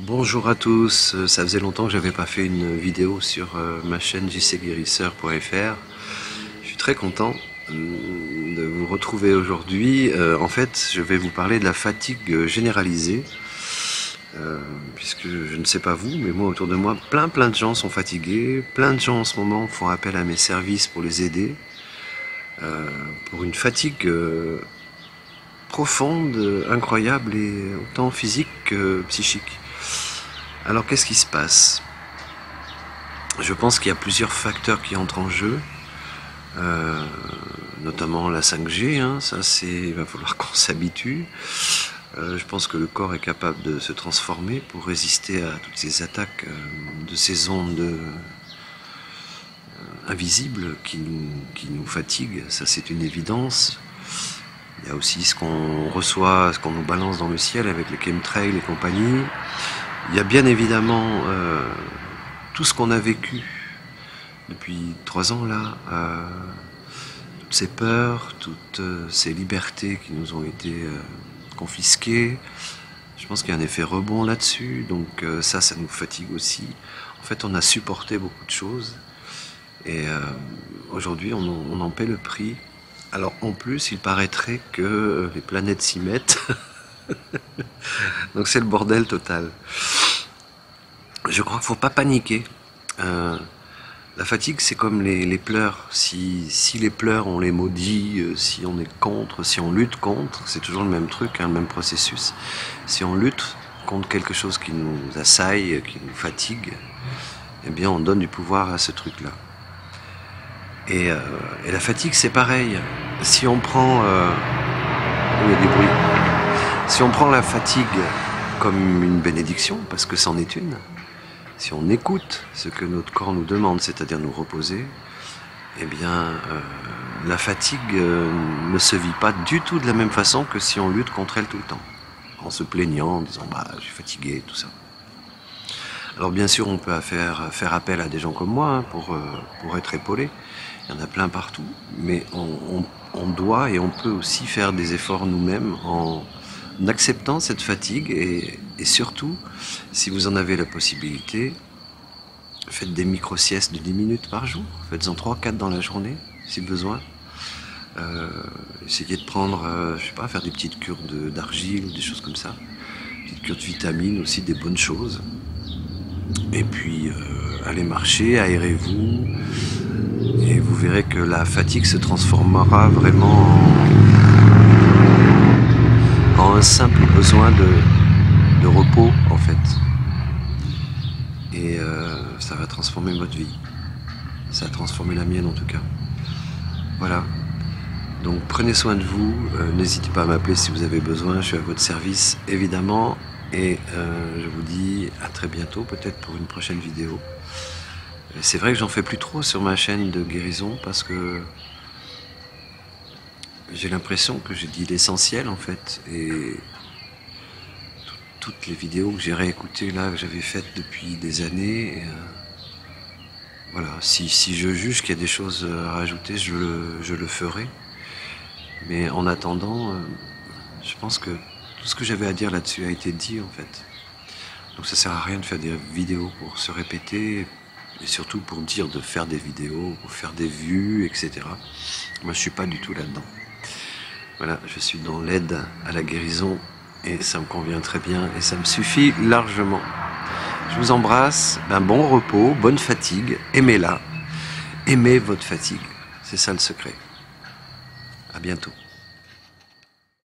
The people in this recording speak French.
Bonjour à tous, ça faisait longtemps que j'avais pas fait une vidéo sur ma chaîne jcguérisseur.fr. Je suis très content de vous retrouver aujourd'hui. En fait, je vais vous parler de la fatigue généralisée, puisque je ne sais pas vous, mais moi autour de moi, plein de gens sont fatigués, plein de gens en ce moment font appel à mes services pour les aider, pour une fatigue profonde, incroyable et autant physique que psychique. Alors qu'est-ce qui se passe? Je pense qu'il y a plusieurs facteurs qui entrent en jeu, notamment la 5G, il va falloir qu'on s'habitue. Je pense que le corps est capable de se transformer pour résister à toutes ces attaques de ces ondes invisibles qui nous fatiguent, ça c'est une évidence. Il y a aussi ce qu'on reçoit, ce qu'on nous balance dans le ciel avec les chemtrails et compagnie. Il y a bien évidemment tout ce qu'on a vécu depuis 3 ans là, toutes ces peurs, toutes ces libertés qui nous ont été confisquées. Je pense qu'il y a un effet rebond là-dessus, donc ça nous fatigue aussi. En fait, on a supporté beaucoup de choses et aujourd'hui on en paie le prix. Alors en plus, il paraîtrait que les planètes s'y mettent. Donc c'est le bordel total. Je crois qu'il ne faut pas paniquer. La fatigue, c'est comme les pleurs. Si les pleurs, on les maudit, si on est contre, si on lutte contre, c'est toujours le même truc, le même processus. Si on lutte contre quelque chose qui nous assaille, qui nous fatigue, eh bien on donne du pouvoir à ce truc-là. Et la fatigue, c'est pareil. Si on prend... il y a des bruits. Si on prend la fatigue comme une bénédiction, parce que c'en est une, si on écoute ce que notre corps nous demande, c'est-à-dire nous reposer, eh bien, la fatigue ne se vit pas du tout de la même façon que si on lutte contre elle tout le temps, en se plaignant, en disant « bah, je suis fatigué », tout ça. Alors bien sûr, on peut faire appel à des gens comme moi pour être épaulé. Il y en a plein partout, mais on doit et on peut aussi faire des efforts nous-mêmes en acceptant cette fatigue et surtout, si vous en avez la possibilité, faites des micro-siestes de 10 minutes par jour, faites-en 3-4 dans la journée, si besoin. Essayez de prendre, je sais pas, faire des petites cures d'argile ou des choses comme ça, des petites cures de vitamines aussi, des bonnes choses. Et puis, allez marcher, aérez-vous, et vous verrez que la fatigue se transformera vraiment en un simple besoin de repos en fait. Et ça va transformer votre vie. Ça a transformé la mienne en tout cas. Voilà. Donc prenez soin de vous. N'hésitez pas à m'appeler si vous avez besoin. Je suis à votre service évidemment. Et je vous dis à très bientôt, peut-être pour une prochaine vidéo. C'est vrai que j'en fais plus trop sur ma chaîne de guérison parce que j'ai l'impression que j'ai dit l'essentiel en fait. Et toutes les vidéos que j'ai réécoutées là, que j'avais faites depuis des années, voilà, si je juge qu'il y a des choses à rajouter, je le ferai. Mais en attendant, je pense que tout ce que j'avais à dire là-dessus a été dit en fait. Donc ça sert à rien de faire des vidéos pour se répéter, et surtout pour dire de faire des vidéos, pour faire des vues, etc. Moi je suis pas du tout là-dedans. Voilà, je suis dans l'aide à la guérison et ça me convient très bien et ça me suffit largement. Je vous embrasse, bon repos, bonne fatigue, aimez-la, aimez votre fatigue, c'est ça le secret. À bientôt.